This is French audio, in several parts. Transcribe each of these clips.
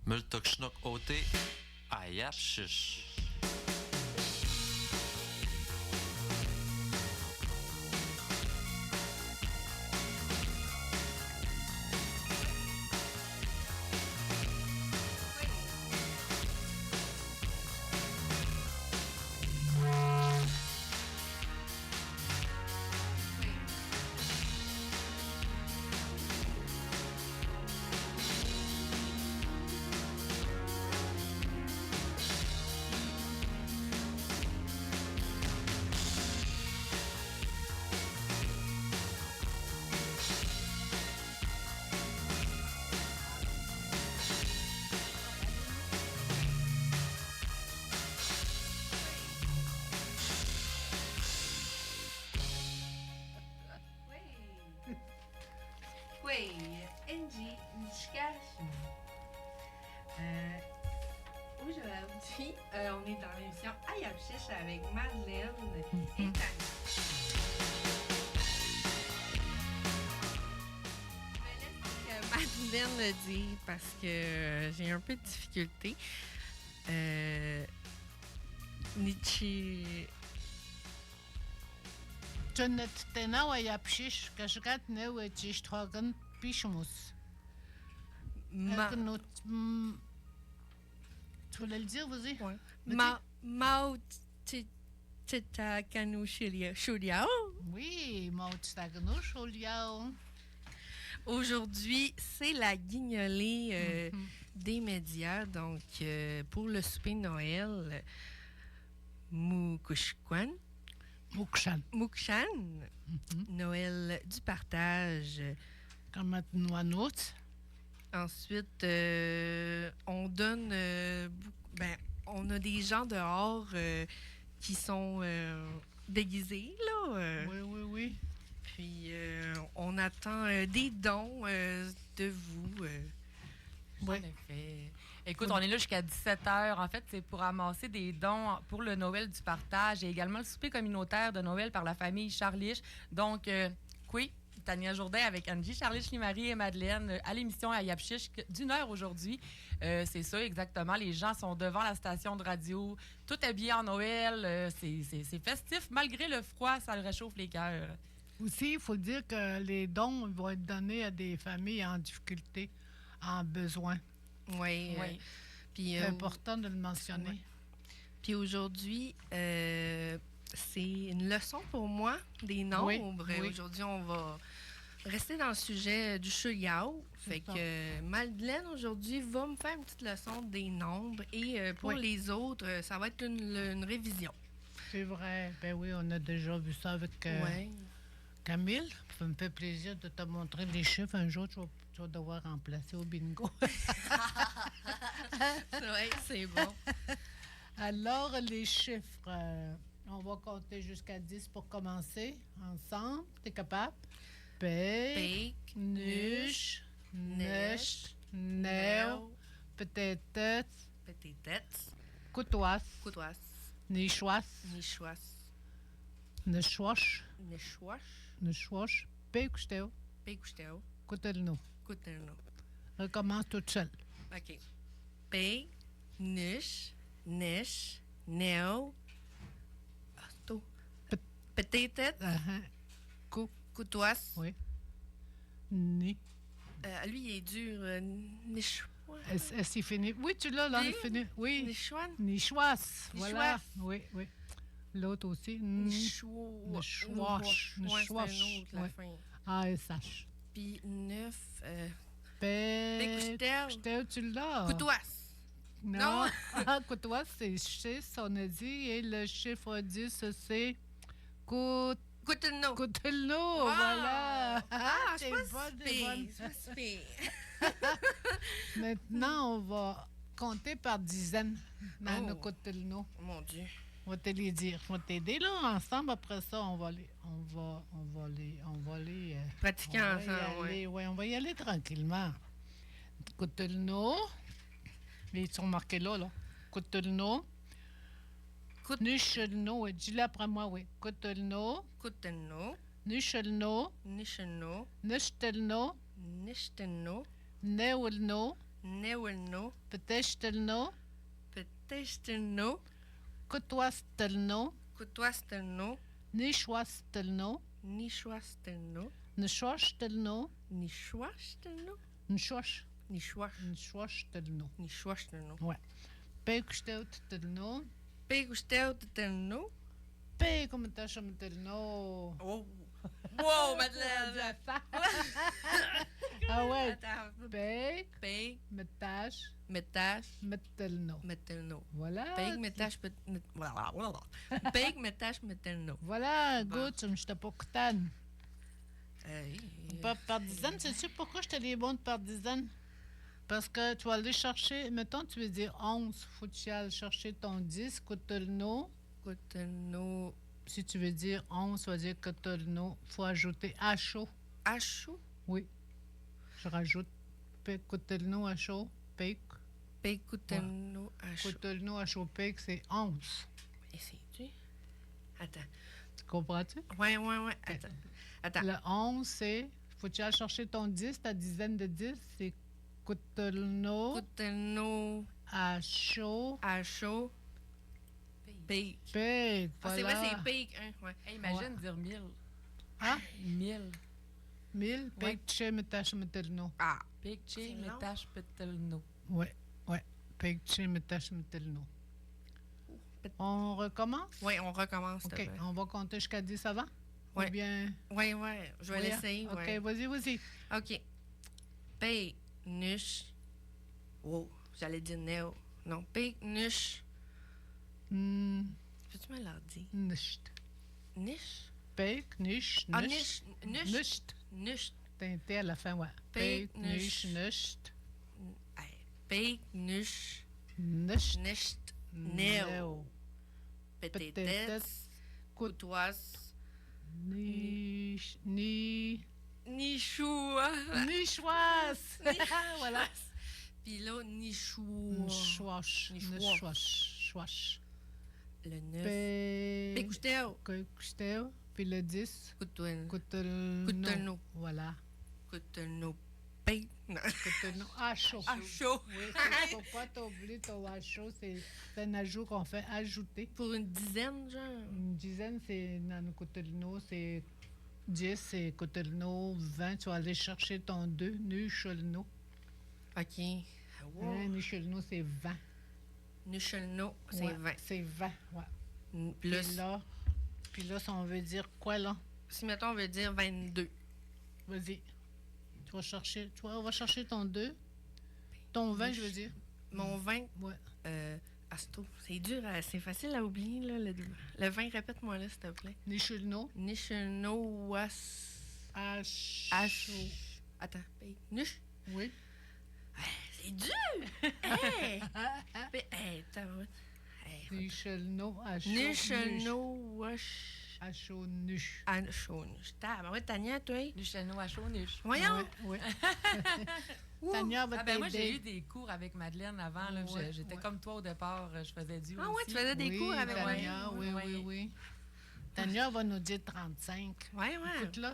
Multok ote ayapshish. Oui, NG Discussion. Aujourd'hui, on est dans l'émission Ayapchiche avec Madeleine et Tania. Je vais laisser Madeleine le dire parce que j'ai un peu de difficulté. Nietzsche. Tena wa yapshish kashkat ne wa chishtrogan pishmus. Tu voulais le dire, vas-y? Ouais. Mao Tchitakanu Shuliao. Oui, Mao Tchitakanu Shuliao. Aujourd'hui, c'est la guignolée des médias. Donc, pour le souper de Noël, Mukushkwan. Mukshan. Noël du partage. Comme noix. Ensuite, on donne... on a des gens dehors qui sont déguisés, là. Oui. Puis, on attend des dons de vous. Oui. Écoute, on est là jusqu'à 17h. En fait, c'est pour amasser des dons pour le Noël du partage et également le souper communautaire de Noël par la famille Charlich. Donc, Tania Jourdain avec Angie Charlich, Marie et Madeleine à l'émission à Yapchiche d'une heure aujourd'hui. C'est ça, exactement. Les gens sont devant la station de radio, tout habillé en Noël. C'est festif. Malgré le froid, ça réchauffe les cœurs. Aussi, il faut dire que les dons vont être donnés à des familles en difficulté, en besoin. Oui. C'est important de le mentionner. Ouais. Puis aujourd'hui, c'est une leçon pour moi des nombres. Oui. Aujourd'hui, on va rester dans le sujet du Shuliao. Fait que Madeleine, aujourd'hui, va me faire une petite leçon des nombres. Et pour les autres, ça va être une révision. C'est vrai. Ben oui, on a déjà vu ça avec Camille. Ça me fait plaisir de te montrer les chiffres. Un jour, tu vas devoir remplacer au bingo. Oui, c'est bon. Alors, les chiffres. On va compter jusqu'à 10 pour commencer. Ensemble. T'es capable? Pek, nush, nesh, neu, peut-être, coutoas, nichoas, nechouache, pekusteo, coutelno. Recommence toute seule. OK. Pek, nush, nesh, neu, peut-être, coutoas. Oui. Ni. Lui, il est dur. Nichois. Est-ce qu'il finit? Oui, tu l'as, là, il finit. Oui. Nichois. Nichoas. Voilà. Oui. L'autre aussi. Nichois. ASH. Puis 9. Pécustel, tu l'as. Coutoas. Non. Coutoas, c'est 6, on a dit. Et le chiffre 10, c'est Coutelno, voilà. C'est bonne. Maintenant, on va compter par dizaines dans nos Coutelno. Mon Dieu. On va te les dire. On va t'aider là ensemble. Après ça, on va les pratiquer ensemble. Oui, on va y aller tranquillement. Coutelno. Ils sont marqués là. Coutelno. Nuchelno, dis-le après moi, oui. Coutelno. Nuchelno. Nechtelno. Neulno. Neuelno. Petechtelno. Petechtelno. Kutwastelno. Kutwastelno. Nishwastelno. Nishwastelno. Nishwastelno. Nishwastelno. Nishwash. Nishwash. Nishwastelno. Nishwastelno. Ouais. Pekusteltelno. Pegusteltelno. Pekumtashamtelno. Oh. Wow, Madeleine! Ah ouais. Attends. Peg, Peg, metash, metash, metelno. metelno. Voilà. Peg, metash, Peg, metash, metelno. Voilà, Bon. good, je t'ai pas coûté. Hey. Par dizaine, sais-tu pourquoi je te les bonnes par dizaine? Parce que tu vas aller chercher, mettons, tu veux dire 11, faut que tu ailles chercher ton 10, cotelno. Cotelno. Si tu veux dire 11, tu vas dire cotelno. Il faut ajouter à chaud. À chaud. Oui. Je rajoute cotelno à chaud, pec. Peg, cotelno, à chaud. Cotelno à chaud, pec, c'est 11. Et c'est-tu? Attends. Tu comprends-tu? Ouais. Attends. Attends. Le 11, c'est. Faut que tu ailles chercher ton 10, ta dizaine de 10, c'est cotelno Cotelno, à chaud, à chaud. Peg. pec. Ah, c'est vrai, c'est peg. Hein, ouais. Hey, imagine dire 1000. Ah, 1000. 1000, pec, che, metache, metelno. Ah. Picche, C'est long. metache, petelno. Ouais. Pec, che, metache, metelno. On recommence? Ouais, on recommence. s'il te OK. plaît. On va compter jusqu'à 10 avant? Ouais. Ou bien. Ouais. Je vais Oui, l'essayer. OK, Ouais. vas-y. OK. Peg, nush. Wow, j'allais dire néo. Non, peg, nush. Peux-tu me leur dire? Nisht. Niche? Pec, niche, Ah, nisht. niche. Nisht. Niche. T'as un T à la fin, ouais. Pec, Pec, niche, nisht. Peg, nush. Nisht. Nisht. Néo. Néo. Pététesse. Pététesse. Coutoise. Niche. Nichoua. Nichoise. Voilà. Puis là, nichou. Nichouache. Nichouache. Le 9. Pec. Pécoustéo. Coustel. Puis le 10. Coutelno. Coutelno. Coutelno. Voilà. Coutelno. Peg. Non. Coutelno. À chaud. À chaud. Oui, faut pas t'oublier ton à chaud. C'est un ajout qu'on fait ajouter. Pour une dizaine, genre. Une dizaine, c'est dans le Coutelno, c'est 10, c'est Coutelno, 20. Tu vas aller chercher ton 2, Nuchelno. OK. Wow. Nuchelno, c'est 20. Nuchelno, c'est Ouais, 20. C'est 20, ouais. Plus. Puis là, ça, on veut dire quoi, là? Si, mettons, on veut dire 22. Vas-y. On va chercher ton 2. Ton 20, je veux dire. Mon 20, Ouais. c'est dur, c'est facile à oublier, là. Le 20, répète-moi là, s'il te plaît. Nuchelno. Nuchelno, was. H. Attends, nuch. Oui. C'est dur! Hey! T'as vu? Nuchelno, H. Nuchelno, wash. H. Nuch. Anchounuch. T'as, ouais, Tania, toi? Nuchelno à chaud, nuche. Voyons! Oui. Tania va Ah ben moi, j'ai eu t'aider. des cours avec Madeleine avant. Là. Ouais, J'étais ouais. comme toi au départ. Je faisais du Ah ouais, aussi. tu faisais des cours avec Tania, moi. oui. Tania va nous dire 35. Ouais. Écoute là.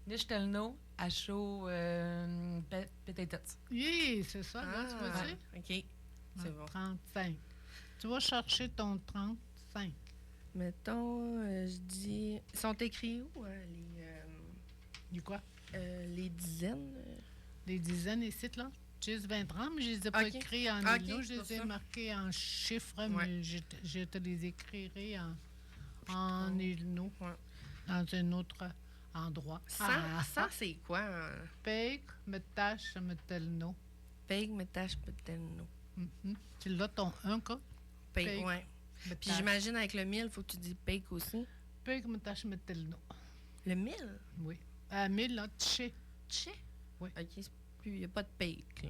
Nuchelno à chaud, pététesse. Oui, c'est ça, là, tu vois Ah, OK. C'est bon. 35. Tu vas chercher ton 35. Mettons, je dis... Ils sont écrits où, Du quoi? les dizaines? Les dizaines ici, là. Juste 20 30, mais je les ai pas Ok. écrits en Ok, îlots, je c'est pour les ai ça. marqués en chiffres, Ouais. mais je te les écrirai en îlots, Ouais. dans un autre endroit. 100, c'est quoi? Peg, metache, metelno. Peg, metache, petelno. Tu l'as ton 1, quoi? Peg, Peg. ouais. Puis j'imagine avec le 1000, il faut que tu dis peg aussi. Peg, metache, metelno. Le 1000? Oui. À 1000, là, tché. Tché? Oui. OK, il n'y a pas de peg. Là.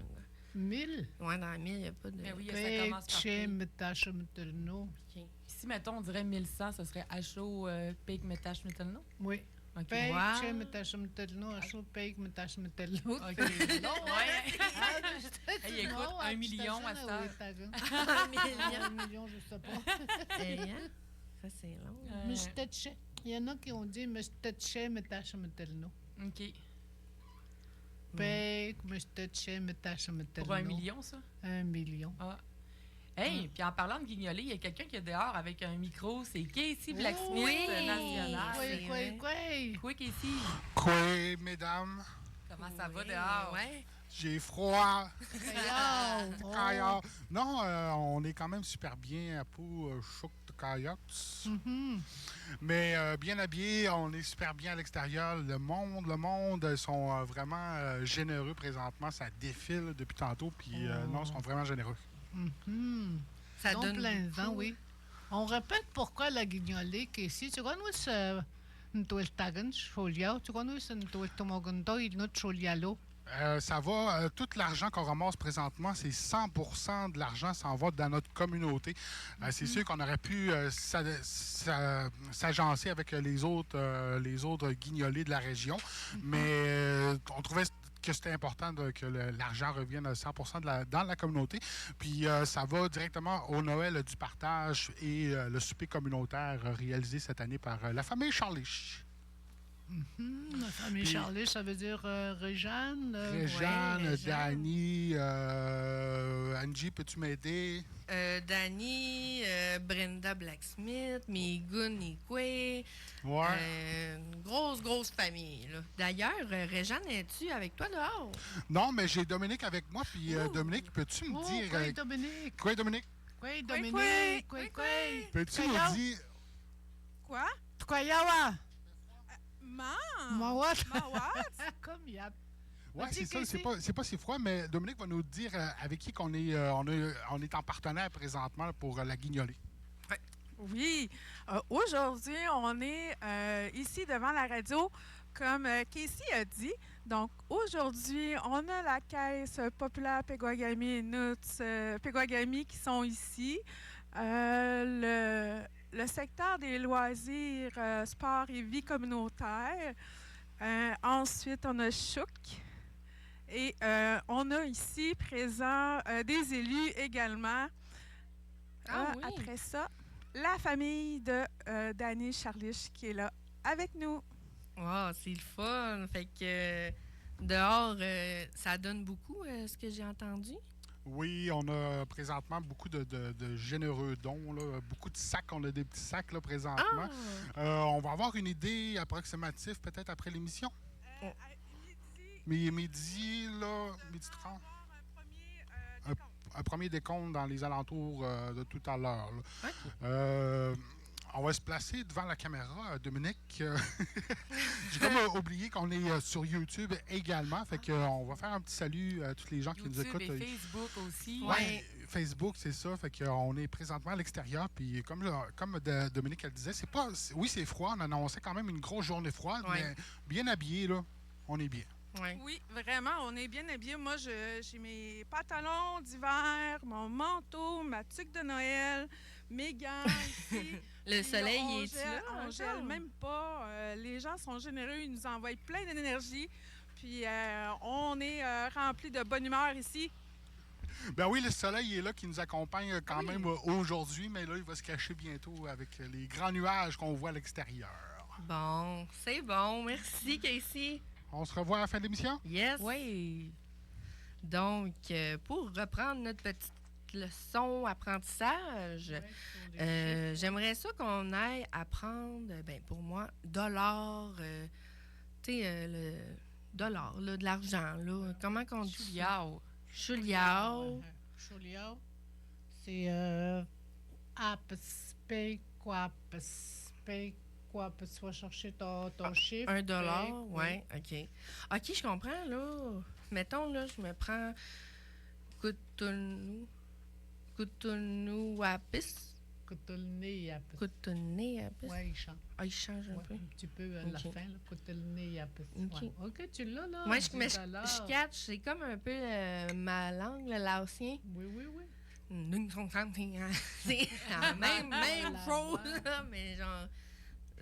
1000. Ouais, dans le 1000, il n'y a pas de... Mais oui, ça Peg, commence par tché, P. metache, metelno. OK. Si, mettons, on dirait 1100, ce serait à chaud, pig, métache, métalno. Oui. OK. Peg, Wow. tché, metache, metelno. À chaud, peg, metache, metelno. OK. Ouais. Hey, écoute, 1 million à cette heure. Un million. 1 million, je sais pas. Hey, hein? Ça, c'est long. Mais je t'étais. Il y en a qui ont dit, mais je t'étais, metache, metelno. OK. paye, mais je te tiens, mais tâche, mais Pour 1 million, ça? 1 million. Ah. Hey, puis en parlant de guignolés, il y a quelqu'un qui est dehors avec un micro. C'est Casey Blacksmith Oui. National. Quoi? Quoi, Casey? Quoi, mesdames? Comment ça va dehors? Ouais. J'ai froid. Caillard. Kayak. Non, on est quand même super bien à peau choc de kayak. Mais bien habillés, on est super bien à l'extérieur. Le monde, ils sont vraiment généreux présentement. Ça défile depuis tantôt, puis non, ils sont vraiment généreux. Ça Donc, donne plein beaucoup. ans, oui. On répète pourquoi la guignolée qu'ici. Tu connais ce Ntueltagan, Choliao? Tu connais ce Ntueltomogondo, il notre Cholialo? Ça va, tout l'argent qu'on ramasse présentement, c'est 100% de l'argent s'en va dans notre communauté. C'est sûr qu'on aurait pu s'agencer avec les autres guignolés de la région, mais on trouvait que c'était important que l'argent revienne à 100% dans la communauté. Puis ça va directement au Noël du partage et le souper communautaire réalisé cette année par la famille Charlich. La famille Puis- Charlie, ça veut dire Réjeanne. Réjeanne, ouais, Réjeanne. Dani, Angie, peux-tu m'aider? Dani, Brenda Blacksmith, Migun Ikwe. Ouais. Une grosse famille. Là. D'ailleurs, Réjeanne, es-tu avec toi dehors? Non, mais j'ai Dominique avec moi. Puis Dominique, peux-tu me dire... Quoi, Dominique? Quoi, Dominique? Quoi, Dominique? Quoi? Peux-tu Voyons. me dire... Quoi? Quoi, Yawa? Maman! Mawat? Comme Yap. Ouais, Vas-y, c'est ça. Casey. C'est pas si froid, mais Dominique va nous dire avec qui qu'on est, on est en partenaire présentement pour la guignolée. Oui, aujourd'hui, on est ici devant la radio, comme Casey a dit. Donc, aujourd'hui, on a la Caisse populaire Peguagami et Nuts Peguagami qui sont ici. Le secteur des loisirs, sport et vie communautaire. Ensuite, on a Chouk. Et on a ici présent des élus également. Ah oui. Après ça, la famille de Dani Charlich qui est là avec nous. Wow, c'est le fun. Fait que dehors, ça donne beaucoup, ce que j'ai entendu. Oui, on a présentement beaucoup de généreux dons, là, beaucoup de sacs. On a des petits sacs là, présentement. On va avoir une idée approximative peut-être après l'émission. Mais midi 30. Un premier décompte dans les alentours de tout à l'heure. là. OK. On va se placer devant la caméra, Dominique. J'ai comme oublié qu'on est sur YouTube également. Fait que, on va faire un petit salut à tous les gens qui nous YouTube écoutent. et Facebook aussi. Ouais, Facebook, c'est ça. Fait qu'on est présentement à l'extérieur. Puis comme Dominique elle disait, oui, c'est froid. On annonçait quand même une grosse journée froide, Ouais. mais bien habillé, là, on est bien. Ouais. Oui, vraiment, on est bien habillés. Moi, j'ai mes pantalons d'hiver, mon manteau, ma tuque de Noël, mes gants ici. Le Puis soleil, on il est-tu gèle- là? On encore? gèle même pas. Les gens sont généreux, ils nous envoient plein d'énergie. Puis on est remplis de bonne humeur ici. Ben oui, le soleil est là qui nous accompagne quand Oui. même aujourd'hui, mais là, il va se cacher bientôt avec les grands nuages qu'on voit à l'extérieur. Bon, c'est bon. Merci, Casey. On se revoit à la fin de l'émission? Yes. Oui. Donc, pour reprendre notre petite leçon apprentissage, j'aimerais ça qu'on aille apprendre, ben pour moi, dollar, tu sais, le dollar, là, de l'argent, là. Comment qu'on dit? Chuliao. Chuliao. Choliao. C'est pay quoi, tu vas chercher ton chiffre. $1, oui. ouais, OK. OK, je comprends, là. Mettons, là, je me prends Cotonou-Apis. Cotonou-Apis. Cotonou-Apis. Oui, il change. Ah, il change un Ouais, peu. un petit peu à la Ok. fin, là. Cotonou-Apis. Ok. Ouais. OK, tu l'as, là. Moi, 10 mais $. je catch, c'est comme un peu ma langue, le laotien. Oui, oui, oui. C'est la même La chose, voix. là, mais genre,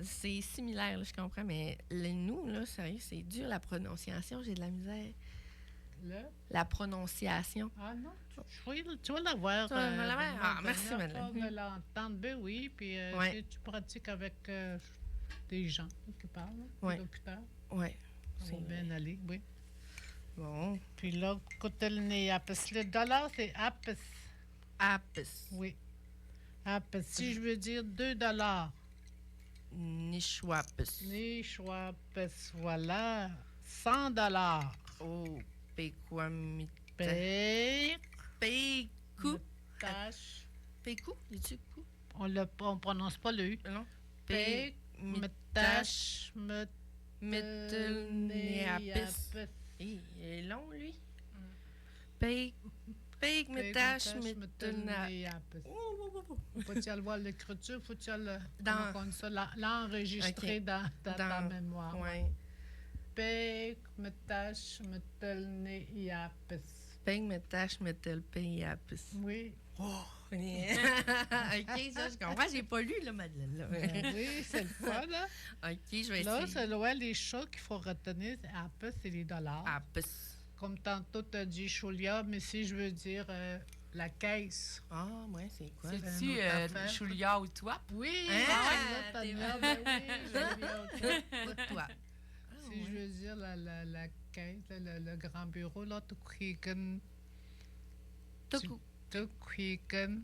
c'est similaire, là, je comprends, mais nous, là, sérieux, c'est dur la prononciation, j'ai de la misère. La prononciation. Ah non, tu vas l'avoir. Tu vas l'avoir? Ah, merci, Madeleine. Madeleine. Tu vas l'entendre, ben oui. Puis Ouais. tu pratiques avec des gens qui parlent, Ouais. des locuteurs. Ouais. Ça va C'est bien aller, oui. Bon. Puis là, Kutelni Apis. Le dollar, c'est Apis. Apis. Oui. Apis. Si je veux dire 2 dollars. Nishwapis. Nishwapis. Voilà. 100 dollars. Oh, Pequamita. Pay. Pécou. Tâche. Pécou? Dis-tu coup? On prononce pas le U. Non. Pay. Metash. Metash. Metelneapis. Il est long, lui. Peg, metash, metelneapis. Faut-il aller voir l'écriture? Faut-il Dans- l'enregistrer Ok. dans ta mémoire? Ouais. Peg, metash, metelneapis. Peg, metash, metelneapis. Oui. OK, ça, je comprends. J'ai pas lu, là, Madeleine. Là. Oui, c'est le fun, là. OK, je vais Là, essayer. c'est les choses qu'il faut retenir, c'est apis, c'est les dollars. Apis. Comme tantôt, tu as dit Cholia, mais si je veux dire la caisse. Ah, ouais, c'est quoi? C'est-tu une autre affaire. Choulia ou toi? Oui, Hein? là, T'es Tania, ben oui, je viens Toi. Si je veux dire la caisse, le grand bureau, là, Tukwiken,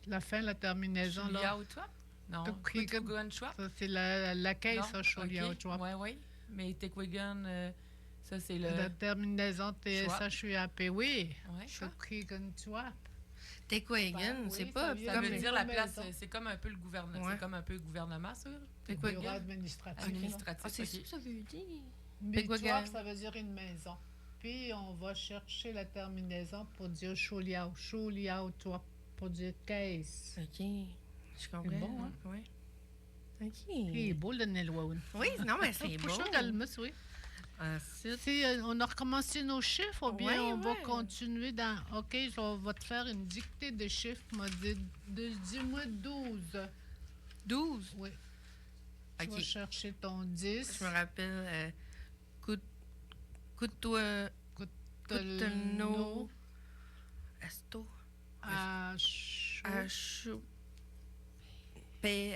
la fin, la terminaison, Choulia là. ou toi? Non. Tukwiken. Tekwigan Chouap? Ça, c'est la caisse, ça, Cholia, OK. tu vois. Oui, oui. Mais Tekwigan, ça, c'est le... La terminaison TSHUAP, oui. Ouais, Chouap. Tukwiken, tu vois. Tequagan, Ben c'est oui, pas ça vient Ça comme... veut les dire la maisons. place, c'est comme un peu le gouvernement. Ouais. C'est comme un peu le gouvernement, ça? Le bureau Tequagan. administratif. Administratif. Ah, c'est OK. ça que ça veut dire? Bituap, Pequagan. ça veut dire une maison. Puis on va chercher la terminaison pour dire Chouliao. Chouliao, toi, pour dire caisse. OK, je comprends. C'est bon, hein? Oui. OK. Il est beau le Nelwaoun. Oui, non, mais c'est beau. Pouchon d'Almus, oui. Ensuite, Si on a recommencé nos chiffres, ou bien Ouais, on va ouais. continuer dans. OK, je vais te faire une dictée de chiffres. Dis-moi 12. 12. Oui. OK. Tu vas chercher ton 10. Je me rappelle, Couteau, Cotelno. Esto, Achou. Achou,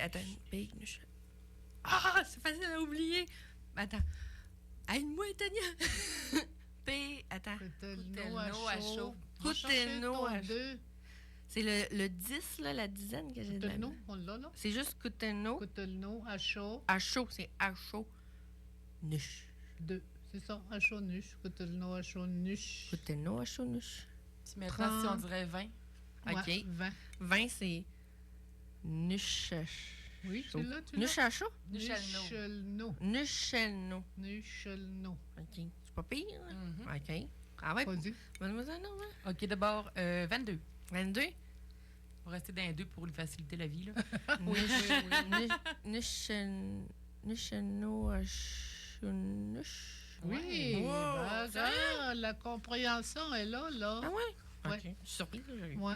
Attends, Nuche. Ah, c'est facile à oublier. Attends, aide-moi, Tania. Attends, Cotelno, Cotelno, Achou. Cotelno, Achou. Achou. 2. C'est le 10, là, la dizaine que j'ai de la Cotelno, main. on l'a là. C'est juste Couteau. Cotelno, Achou. À chaud, c'est à chaud. Nuche. 2. C'est ça, Achou, Nuche. Cotelno, Achou, Nuche. Couteau, à chaud, nuche. Puis maintenant, si on dirait 20. OK. Ouais, 20. 20, c'est nuche. Oui, chaud. tu l'as, tu l'as. Nuche à chaud? Nuchelno. Nuchelno. Nuchelno. OK. C'est pas pire, hein? Mhm. OK. Ah ouais, Vas-y. donne-moi un nom, hein? OK, d'abord, 22. 22? On va rester dans les 2 pour lui faciliter la vie, là. Nuchelno à chounuche. Oui, Wow, ben, sérieux? regarde, la compréhension est là, là. Ah ouais? Ouais. OK. Je suis surprise. Là. Ouais.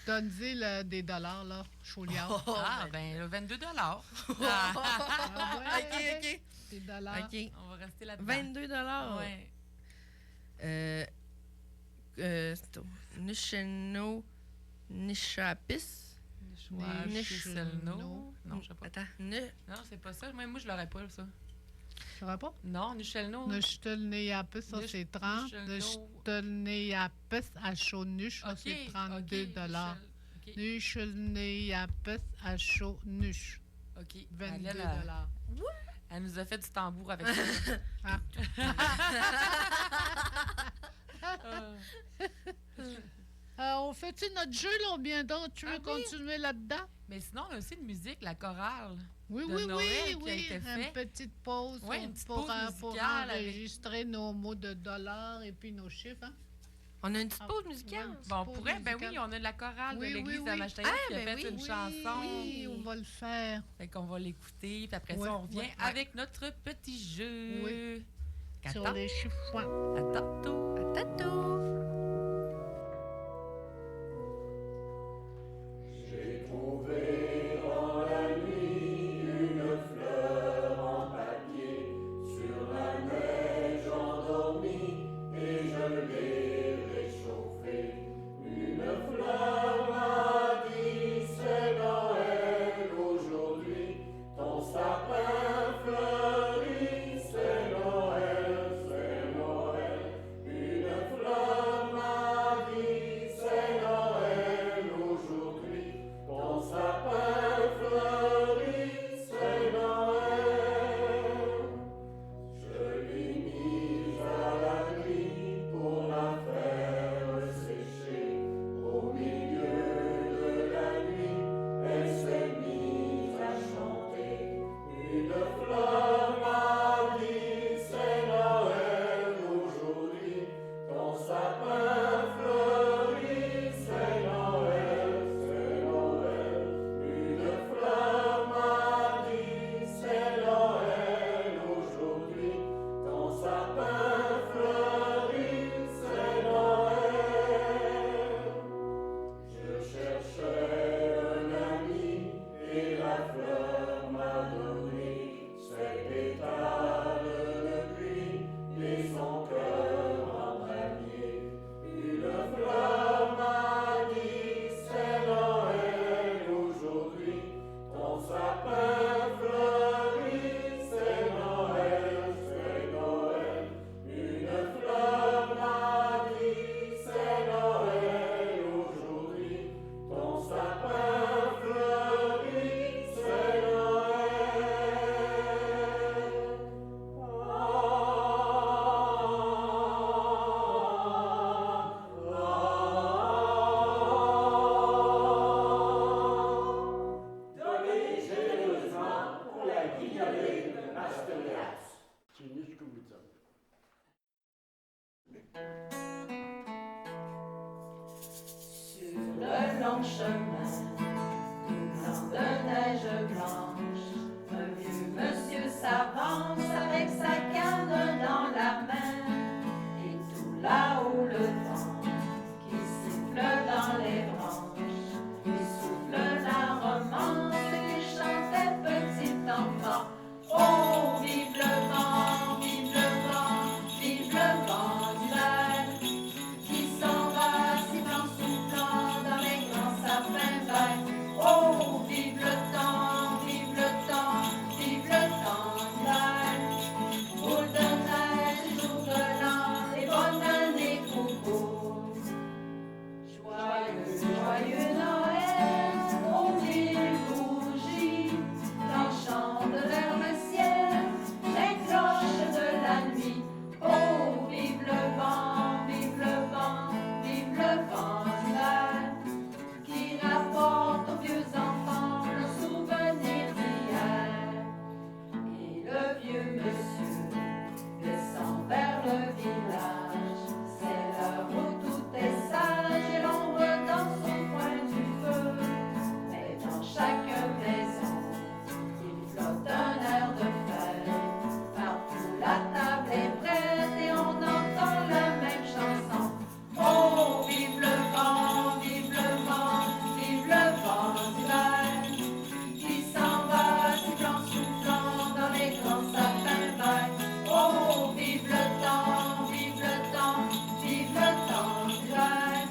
Donne-y des dollars, là, Chouliard. Ah, ben, là, 22 Ah ouais, OK. des dollars. OK. On va rester là-dedans. 22 $. Ouais. Nuchelno Nishapis. Ouais, Nuchelno. Non, je sais pas. Attends. Non, c'est pas ça. Moi, je l'aurais pas, ça. Tu vois pas? Non, Nuchelno. Nuchelneapis, ça, c'est 30. Nuchelno. Nuchelneapis à Chaunuche, ça, c'est 32 dollars. OK. Nuchelneapis à Chaunuche, OK. 22 Elle, dollars. elle nous a fait du tambour avec ça. Ah. On fait-tu notre jeu, là, ou bien d'autres? Tu veux Ah oui. continuer là-dedans? Mais sinon, on a aussi une musique, la chorale. Oui, de oui, Noël oui, qui a oui. été Une fait. petite pause, Ouais, une petite pour, pause pour musicale avec- enregistrer nos mots de dollars et puis nos chiffres. Hein? On a une petite pause musicale. Ouais. Bon, on Pause pourrait, ben oui, musicale. on a de la chorale Oui, de l'église oui, de oui. Machtaïa qui a ben fait oui. une chanson. Oui, on va le faire. Fait qu'on va l'écouter, puis après Ouais, ça, on revient ouais. avec notre petit jeu. Oui. Sur Attends, les chiffres. à tantôt. À tantôt. son chemin, tout blanc de neige blanche. Un vieux monsieur s'avance avec sa canne dans la main, et tout là-haut le vent qui siffle dans les branches, lui souffle la romance qu'il chantait petit enfant. Oh, vive le vent, vive le vent, vive le vent d'hiver, qui s'en va sifflant, soufflant dans les grands sapins verts. Oh, vive le temps, vive le temps, vive le temps d'hiver. Boule de neige, jour de l'an, et bonne année coucou. Joyeux, joyeux Noël, aux mille bougies, tranchant vers le ciel, les cloches de la nuit. Oh, vive le vent, vive le vent, vive le vent d'hiver, qui rapporte aux vieux enfants le souvenir d'hier. Et le vieux monsieur descend vers le village, c'est l'heure où tout est sage et l'ombre dans son coin du feu. Mais dans chaque maison, il flotte un air de fête. Partout la table est prête et on entend la même chanson. Oh, vive le vent, vive le vent, vive le vent d'hiver, qui s'en va sifflant, soufflant dans les grands sapins verts. Oh, vive le temps, vive le temps, vive le temps d'hiver.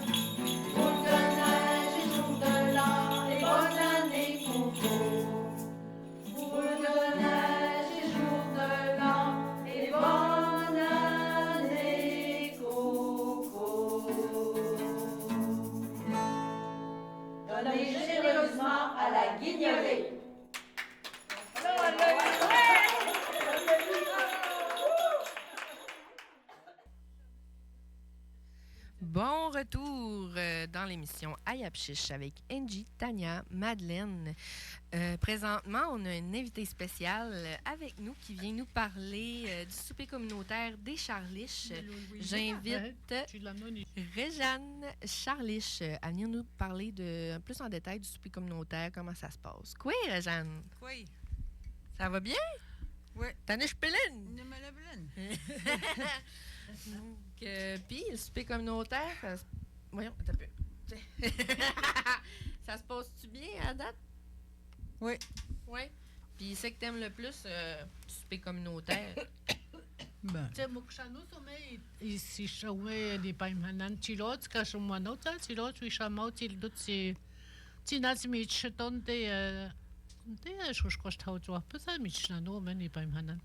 Boule de neige et jour de l'an, et bonne année coucou. Boule de neige et jour de l'an, et bonne année coucou. Donnez généreusement à la guignolée. Bon retour dans l'émission Ayapchiche avec Angie, Tania, Madeleine. Présentement, on a une invitée spéciale avec nous qui vient nous parler du souper communautaire des Charliches. J'invite Réjeanne Charliche à venir nous parler plus en détail du souper communautaire, comment ça se passe. Quoi, Réjeanne? Oui. Ça va bien? Oui. T'en es peline? Ne me la blaine. Donc, puis le souper communautaire, voyons, attends un peu. Ça se passe-tu bien à date? Oui. Oui. Puis c'est que t'aimes le plus souper communautaire. Ben. Te mukshanu sume si shawme di paimhanan chilot ka shumano ta chilot wi shamau til dut si nats mit cheton te shushkosh tawjwa pesa mit shnano men di paimhanan.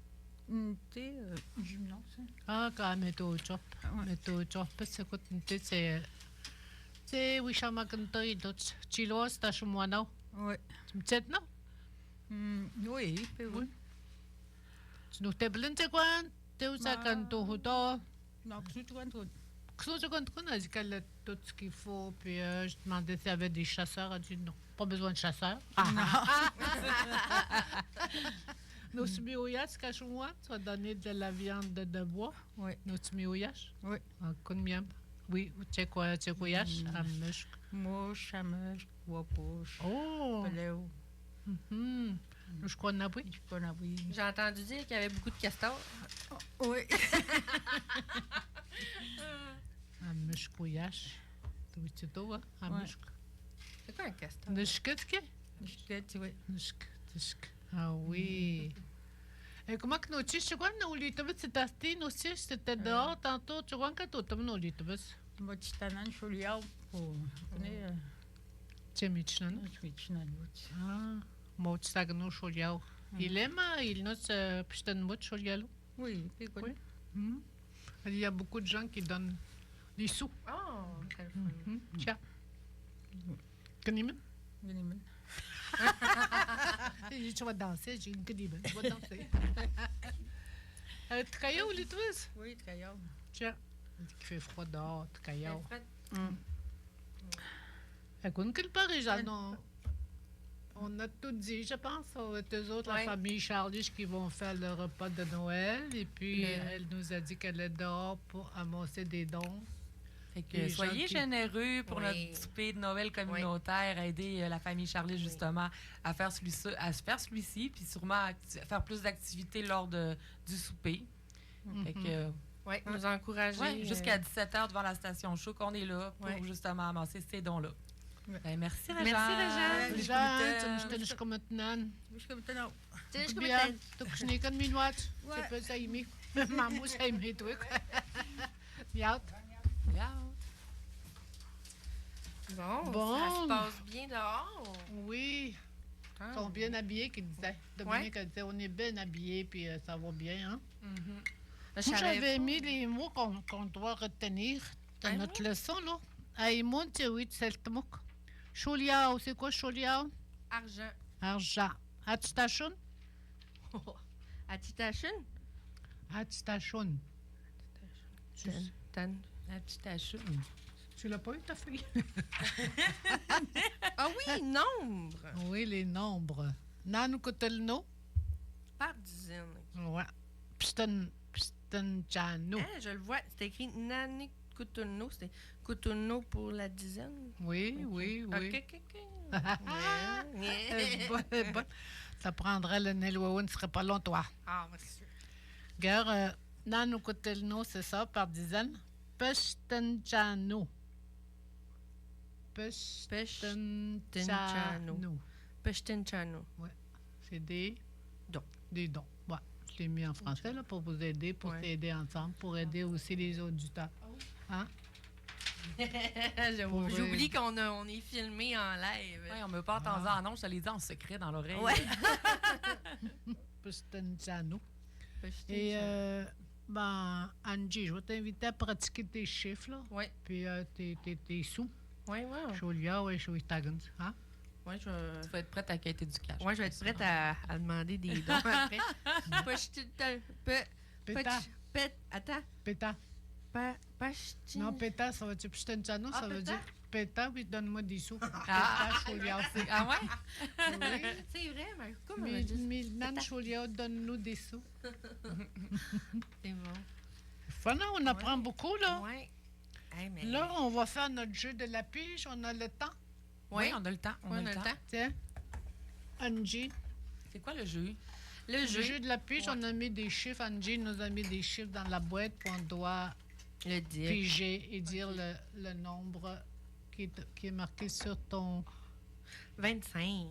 T'es gymnase. Ah, ka meto job. Meto job pesa kot te wi shamakan to dut chilos ta shumano. Oui. Tset no? Oui, oui. Nu te blente kwan te usakan to hudo. Non, tout tout. Quand on a dit qu'elle a tout ce qu'il faut, puis je demandais s'il y avait des chasseurs. Elle a dit non, pas besoin de chasseurs. Nos smioyas, cache-moi, tu vas donner de la viande de bois. Oui. Nos smioyas. Oui. Kun miam. Oui, tu sais quoi, à musc. Mouche, amèche, wapouche. Oh! Paléo. Je crois qu'on oui. Je connais, oui. J'ai entendu dire qu'il y avait beaucoup de castors. Oui. À musc, ouyache. Tu vois, tu dois, à musc. C'est quoi un castor? Nushketske? Je oui. Nushk. Ah oui. Et comment que nous tu vois, nous l'utobus, c'est asté, nous c'était dehors tantôt, tu vois, quand tu nous l'utobus. Moi, tu t'en as un chouliao pour. Tu m'échnan? Tu m'échnan, Ah, moi, tu t'as gagné chouliao. Il aime, il nous piste une botte choulialo. Oui, oui. Il y a beaucoup de gens qui donnent des sous. Oh, quel Tiens. Kenimen? Genimen. Tu vas danser, j'ai une kenimen. Tu vas danser. Traillot, les tous? Oui, traillot. Tiens. Il fait froid dehors, traillot. Écoute, quel Paris, non? On a tout dit, je pense, aux deux autres, la famille Charliche qui vont faire le repas de Noël. Et puis, elle nous a dit qu'elle est dehors pour amasser des dons. Fait que Les soyez gentils. généreux pour Oui. notre souper de Noël communautaire, aider la famille Charlie justement à faire celui-ci, puis sûrement faire plus d'activités lors du souper. Fait que, Oui, nous encourager. ouais, jusqu'à 17h devant la station Choc, on est là pour Ouais. justement amasser ces dons-là. Ouais. Ben, merci Réjean. Merci, Réjean. Déjà, tu te comme maintenant. Tens que Bien, meter- tu connais comme minuit. Ouais. C'est pas ça, il Maman, ça aimé toi. Bien. Yeah. Bon, Bon. ça se passe bien dehors. Oui, Ah. ils sont bien habillés, qu'il disait. Dominique a dit, on est bien habillés, puis ça va bien, hein? Mhm. Je Moi, savais j'avais pas. mis les mots qu'on doit retenir dans Ah notre leçon, là. Aïmoun, oui, c'est le mot. Choliao, c'est quoi Choliao? Argent. Argent. Atitachun? À Titachun? Atitachun. La petite achou. Tu l'as pas eu, ta fille? Ah oui, nombre. Oui, les nombres. Nan Kotelno? Par dizaine. Ouais. Piston Chano. Ah, je le vois. C'est écrit Nani Kutuno. C'était Kutuno pour la dizaine. Oui, oui, oui. Ok, ok, ok. Elle est bonne, elle est bonne. Ça prendrait le Nelwawa, ne serait pas long, toi. Ah, merci. Gare, Nan Kotelno, c'est ça, par dizaine. Piston Chano. Piston Chano. Peshtenchano. C'est des Dons. Des dons. Ouais. Je l'ai mis en français là, pour vous aider, pour Ouais. s'aider ensemble, pour aider aussi les auditeurs. Hein? J'oublie on est filmé en live. Ouais, on me pas entendu en nom, je te l'ai dit en secret dans l'oreille. Ouais. Pustensano. Peshtenchano. Et, ben, Angie, je vais t'inviter à pratiquer tes chiffres, là. Ouais. Puis tes sous. Ouais, ouais. Cholia, ouais, Choitagan. Hein? Ouais, Tu vas être prête à quitter du cash. Ouais, je vais être prête à demander des dons après. Péta. Attends. Péta. Pashtin. Non, péta, ça veut dire Pustensano, Ah, ça veut péta? dire péta, puis donne-moi des sous. Ah. Péta, Cholia. Ah ouais? Oui. C'est vrai, mais comment on Mais, dit? mais Nan Cholia, donne-nous des sous. C'est bon. Voilà, on apprend beaucoup, là. Ouais. Hey, mais... Là, on va faire notre jeu de la pige. On a le temps. Oui, on a le temps. On a le temps. Tiens. Angie. C'est quoi le jeu? Le Le jeu, jeu de la pige, on a mis des chiffres. Angie nous a mis des chiffres dans la boîte, puis on doit le dire. piger et dire le nombre qui est marqué sur ton... 25.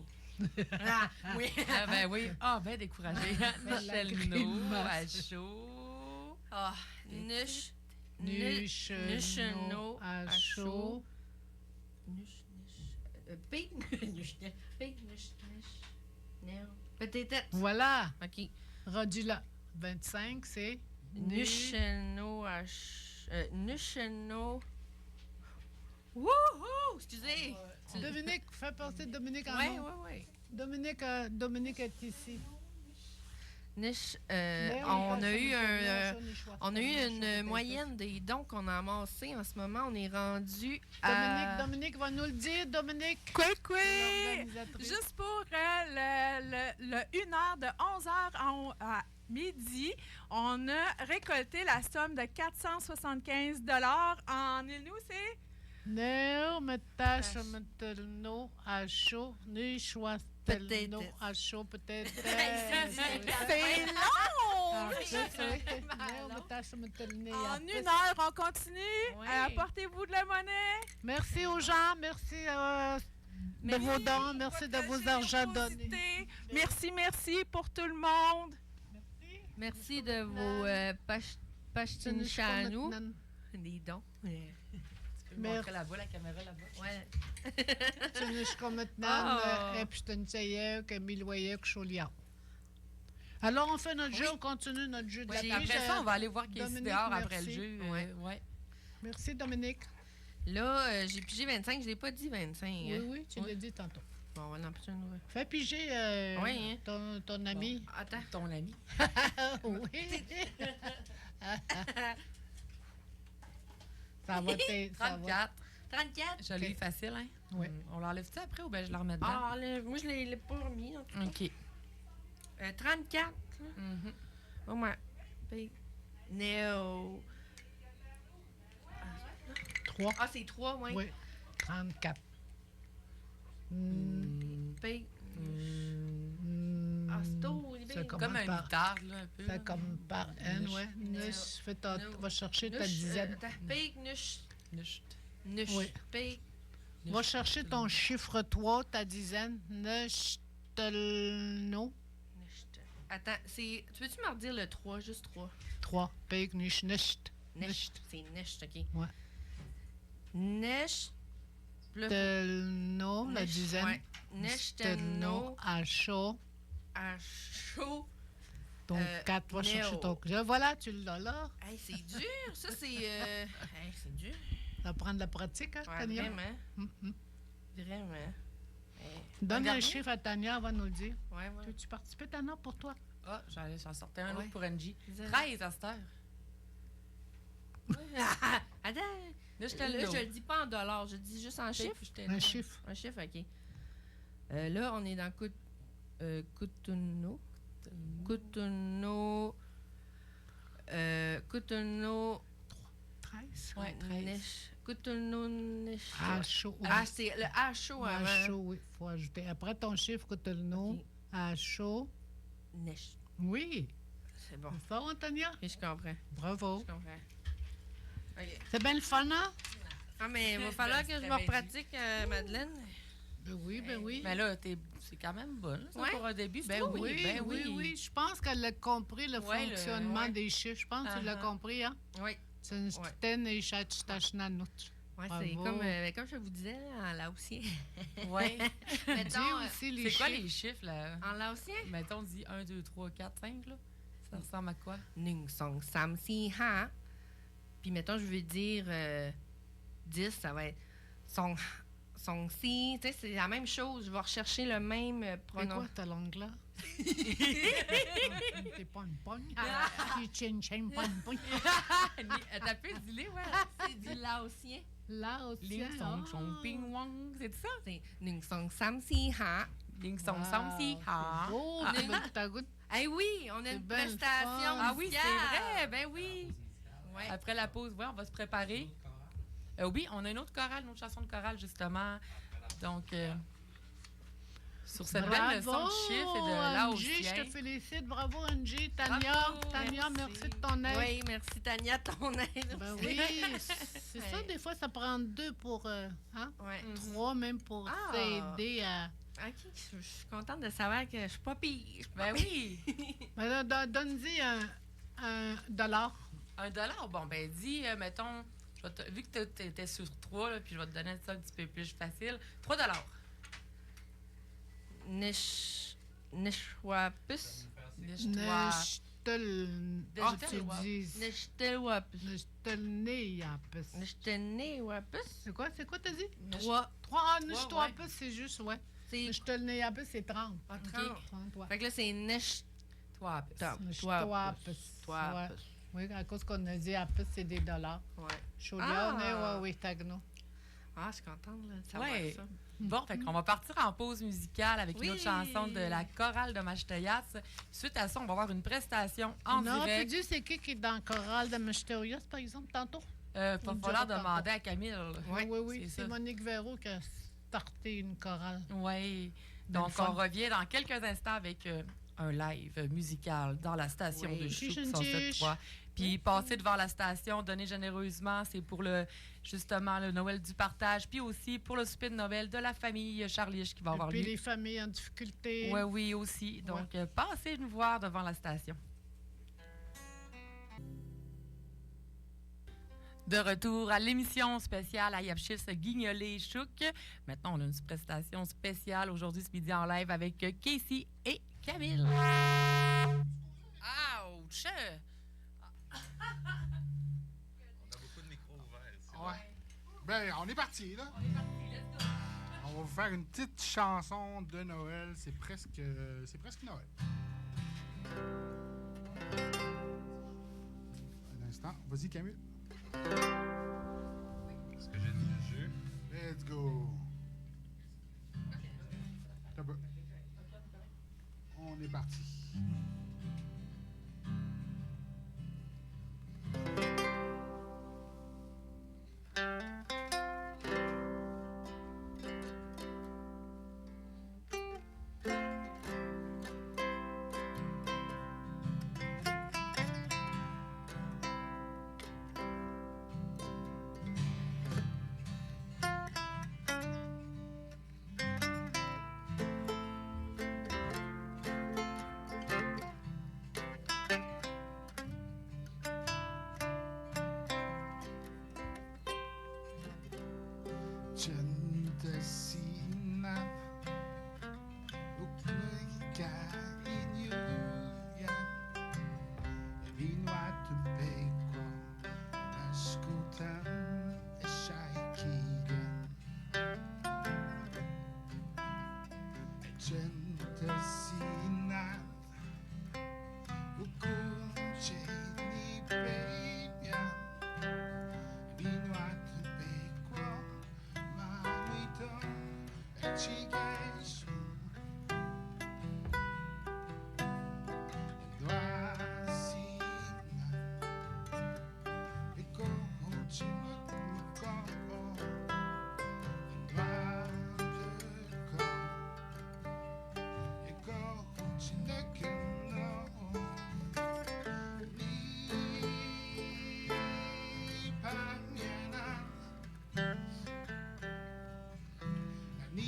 Ah, oui. Ah, ben oui. Ah, ben découragé. Michel No, à chaud. Ah, nuche. Nuche-no à chaud. Peut-être. Voilà. OK. Rendu là. 25, c'est... Nucheno à Nucheno. Wouhou! Excusez. Dominique, fais passer Dominique en Ouais, nom. ouais. Dominique est ici. Niche, D'ailleurs, on a les eu personnes on a eu une Dominique, moyenne des dons qu'on a amassés en ce moment. On est rendu à... Dominique va nous le dire. Dominique. Quoi? l'organisatrice. Juste pour le 1 heure de 11 h à midi, on a récolté la somme de 475 $ en Ilnou, c'est Néo, metache, metelno, à chaud, ni choistelno, Peut-être. à chaud, peut-être. c'est long! Ah, Néo, metache, metelno, En 1 heure, on continue. Ouais. Apportez-vous de la monnaie. Merci aux gens, merci de vos dons, merci de vos argents donnés. Générosité. Merci pour tout le monde. Merci de vos pachtinchanou. Des dons. Tu peux me montrer là-bas, la caméra là-bas? Ouais. Tu nous comme maintenant, Ah. et puis tu nous sais que miloyer que cholia. Alors, on fait notre jeu, on continue notre jeu de la Puis pige. après ça, on va aller voir qui est ici Dominique, dehors après le merci. jeu. Ouais. Merci, Dominique. Là, j'ai pigé 25. Je l'ai pas dit 25. Oui, hein. oui, tu Oui. l'as dit tantôt. Bon, on va en pitcher une nouvelle. Fais piger Oui, ton ami. Attends. Ton ami. Oui. Ça va t'aider. 34. 34. Je l'ai eu facile, hein? Oui. On l'enlève-tu après ou bien je la remets dedans? Ah, moi, je l'ai pas remis. En tout cas. OK. 34. Mhm. Oh, moi. Néo. 3. Ah, c'est 3, oui. Oui. 34. P. Hmm, Ah, c'est tôt, ça bien. commence Comme un par- mitard, là, un peu. Ça là. comme par N, ouais. Nush, va chercher ta dizaine. P, nush, Nucht. nush. Oui. P. Va chercher ton chiffre 3, ta dizaine. Nushtelno. Attends, tu veux-tu me redire le 3, juste 3? 3. Peg, nish, nisht. Necht. C'est necht, OK. Ouais. Necht. Le Telno, la necht, dizaine. ouais. Nechtelno, à chaud. à chaud. Donc, 4, va chercher Néo. ton... Voilà, tu l'as là. Hey, c'est dur, ça, c'est... Hey, c'est dur. Ça prend de la pratique, hein, Ouais, Tania? vraiment. Mhm. Vraiment. Donne un dernier? chiffre à Tania, elle va nous le dire. Ouais, ouais. Peux-tu participer, Tania, pour toi? Ah, j'en sortais un Ouais. autre pour Angie. Zéro. 13 à cette heure. Attends. Là, je te Là, le je le dis pas en dollars, je le dis juste en chiffres. Un chiffre. Un chiffre, OK. Là, on est dans Cotonou. Cotonou. Cotonou. 13. Ouais, 13. Cotonou. Nech. À chaud. oui. Ah, c'est le H chaud À avant. chaud, oui. Il faut ajouter. Après ton chiffre, Cotonou, OK. à chaud. Nech. Oui. C'est bon. C'est fort, Tania? OK, je comprends. Bravo. Je comprends. OK. C'est bien le fun, hein? Ah, mais il va falloir que je me repratique, Madeleine. Ben oui, ben oui. Mais là, c'est quand même bon, là, ça, Ouais. pour un début. Ben c'est oui, ben oui, oui. Je pense qu'elle a compris le Ouais, fonctionnement ouais. des chiffres. Je pense que tu l'as Uh-huh. compris, hein? Oui. C'est une stène et chachtashnanout. Ouais, Bravo. c'est comme je vous disais, là, en laotien. Ouais. Dis Mettons, aussi les C'est quoi chiffres. les chiffres, là? en laotien, Mettons, on dit 1, 2, 3, 4, 5, là. Ça ressemble à quoi? Ning song sam si ha. Puis mettons, je veux dire 10, ça va être song si. Tu sais, c'est la même chose. Je vais rechercher le même C'est pronom. quoi ta langue là? T'es pas une pogne? Tu chin chin pogne pogne. T'as pu dis-les, ouais. C'est du laotien. Là aussi. Ling song chong ping wang. C'est ça? C'est Ning song sam si ha. Ling song sam si ha. Oh, Ah. t'as goût. Eh oui, on a C'est une bien le prestation. fun. Ah oui, c'est musicale. vrai, ben oui. Ouais. Après la pause, ouais, on va se préparer. Oui, on a une autre chorale, une autre chanson de chorale, justement. Donc, sur cette belle leçon de chiffres et de Angie, je te laotien. félicite. Bravo, Angie. Tania, Bravo, Tania, merci de ton aide. Oui, merci Tania, ton aide. Ben aussi. oui, c'est ça, des fois, ça prend 2 pour... hein? Ouais. 3 même pour Ah. t'aider à... OK, je suis contente de savoir que je suis pas pire. Ben oui. Ben là, donne-y un dollar. $1, bon, ben dis, mettons, vu que tu étais sur 3, là, puis je vais te donner ça un petit peu plus facile. $3. Neshwapus. Lèche-toi. Ah, tu Nechtelwap. dis... Neshtelwapus. Nechtelneyapus. Neshtenewapus. C'est quoi t'as dit? 3. 3. Ah, Ouais. Nechtelwapus, c'est juste, ouais. C'est Nechtelneyapus, c'est 30. 30. 30, ouais. Fait que là, c'est Neshtelwapus. Nechtelwapus. Ouais. Oui, à cause qu'on a dit apus, c'est des dollars. Ouais. Chaudiane, Ah. oui, tagno. Ah, je suis contente là, de savoir Ouais. ça. Bon, fait qu'on va partir en pause musicale avec Oui. une autre chanson de la chorale de Machteyas. Suite à ça, on va avoir une prestation en Non, puis direct. dis, c'est qui est dans le choral de Mysterious, par exemple, tantôt? Va On falloir dira demander à Camille. Oui. c'est C'est ça. Monique Véro qui a starté une chorale. Oui. Ben, Donc, le fun. on revient dans quelques instants avec un live musical dans la station Oui. de Chouk Chiche, 107.3. Puis, passer devant la station, donner généreusement, c'est pour justement le Noël du partage, puis aussi pour le souper de Noël de la famille Charliche qui va Et avoir puis lieu. les familles en difficulté. Oui, oui, aussi. Donc, passez nous voir devant la station. De retour à l'émission spéciale Ayapchis Guignolé Chouk. Maintenant, on a une prestation spéciale aujourd'hui ce midi en live avec Casey et Camille. Ouch! On a beaucoup de micros ouverts ici. Ouais. Ben, on est parti, là. On va vous faire une petite chanson de Noël. C'est presque Noël. Un instant. Vas-y, Camille. Est-ce que j'ai du jus? Let's go. T'as peu. On est parti. Gente sina Upuika inyuya Vino atupeko Askutan Shaikigan Gente sina Ukunche ni peña Vino atupeko Mamito Chigesu Doasina Eko Chimoko Doadeko Eko Chinekeno Ni Pamiana Ni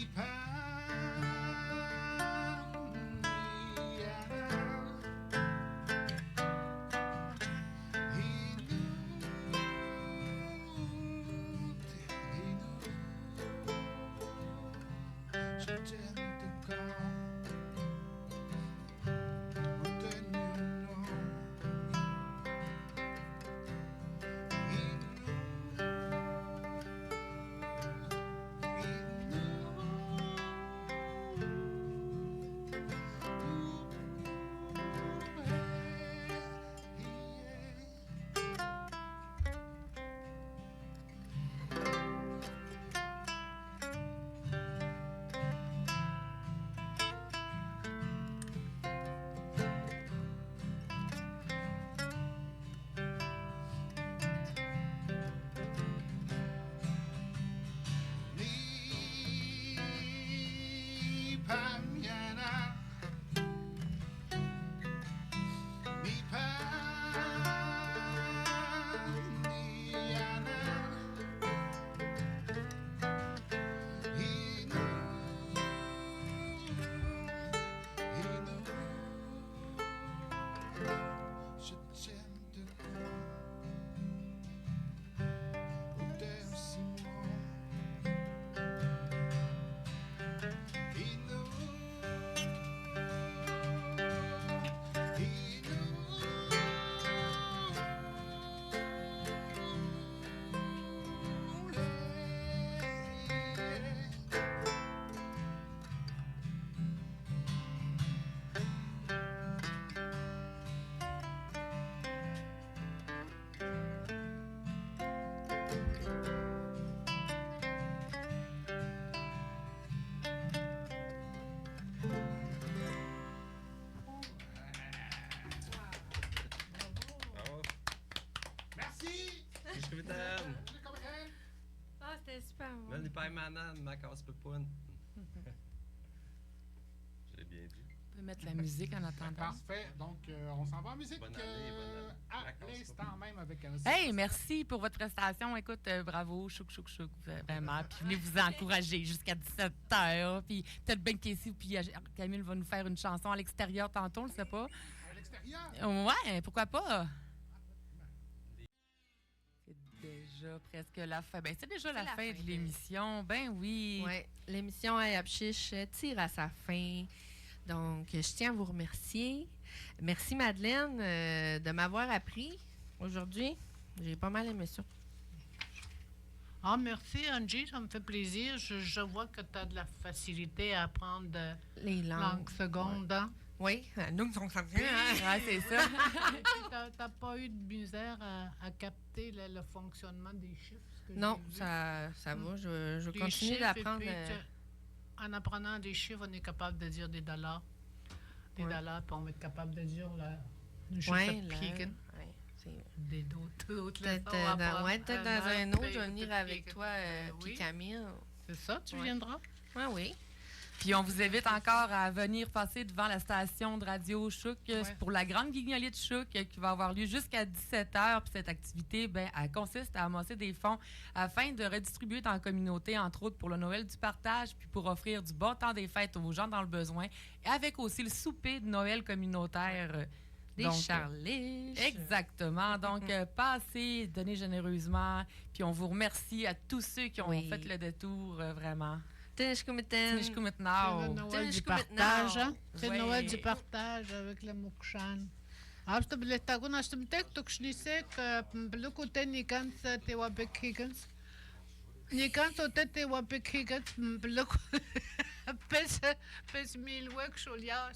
Bravo. Merci. Ishkuvitan. Ah, c'était super. Men ni paimanan, makas pepun. J'ai bien dit. On peut mettre la musique en attendant. Parfait. Donc, on s'en va en musique. Bonne année, bonne année. À Vacances, l'instant même avec un Hey, merci pour votre prestation. Écoute, bravo, chouk, chouk, chouk, vraiment. Puis venez vous encourager jusqu'à 17h. Puis peut-être Ben Casey, puis Camille va nous faire une chanson à l'extérieur tantôt, on ne sait pas. à l'extérieur. Ouais, pourquoi pas? C'est déjà presque la fin. Ben, c'est déjà la la fin fin de de- l'émission. Ben oui. Oui, l'émission Ayapchiche tire à sa fin. Donc, je tiens à vous remercier. Merci, Madeleine, de m'avoir appris aujourd'hui. J'ai pas mal aimé ça. Ah, merci, Angie, ça me fait plaisir. Je vois que tu as de la facilité à apprendre Les langues. langue seconde. Hein? Oui, nous sommes samedi, hein? Ouais, c'est ça. Et puis, tu n'as pas eu de misère à capter le fonctionnement des chiffres? ce que Non, j'ai vu? ça va. Je Des continue chiffres, d'apprendre. et puis, en apprenant des chiffres, on est capable de dire des dollars. Des Ouais. dollars, puis on va être capable de dire le chiffre Ouais, de là, Pekin. ouais, c'est- Des d'autres Peut-être leçons à apprendre. peut-être dans un autre, je vais venir avec Pekin. toi, puis Oui. Camille. C'est ça, tu Ouais. viendras? Oui, oui. Puis on vous invite encore à venir passer devant la station de radio Chouk pour la grande guignolée de Chouk qui va avoir lieu jusqu'à 17h. Puis cette activité, ben, elle consiste à amasser des fonds afin de redistribuer dans la communauté, entre autres pour le Noël du partage, puis pour offrir du bon temps des fêtes aux gens dans le besoin, et avec aussi le souper de Noël communautaire Des Donc, charliches. Exactement. Donc, passez, donnez généreusement. Puis on vous remercie à tous ceux qui ont Oui. fait le détour, vraiment. Tinishkumiten. C'est le Tinishkumitnao. Noël du Tinishku maintenant. partage. Hein? C'est Ouais. le Noël du partage avec le Mokshan. After the Tagun, I stum tek to Kshnisek, Blukote Nikans, Tewabek Higgins. Nikans, Otet Tewabek Higgins, Bluk Pes Milwek, Shulia,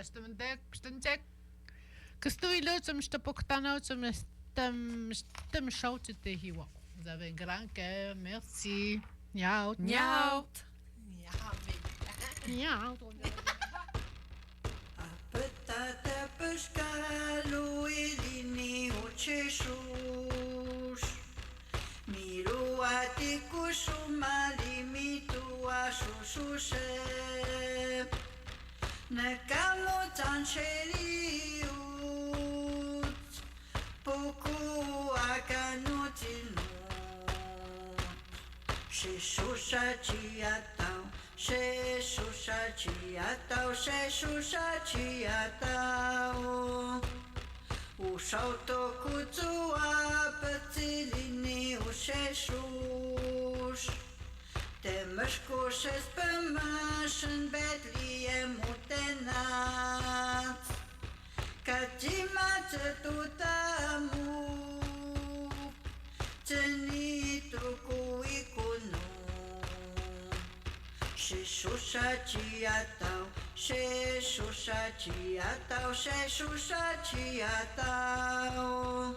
Stum Tek, Stuntek. Kastuilo, zum Stapoktano, zum Shout, c'était Hiwa. Vous avez un grand cœur, merci. Miaut. Miaut. Miaut. Apătată pășca lui Lini Uceșuș Miruate cu șumali mitua șușușe Năcamo țanșeriuț Pucu acanuținut Și șușa cia tau Și șușa cia tau, și șușa cia tau Ușau tocuțu apățilini ușeșuș Te mășcușesc pe măș în Betlie mutenați Ca timață tu tamu Țănitru cu icunu Și șușa cia tau, și șușa cia tau, și șușa cia tau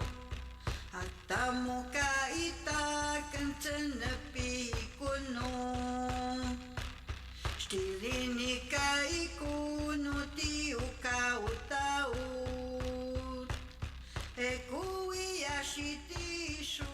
Ata muca ita când țână picunu Știlinica icunu tiu cautaut E cu ia și tișu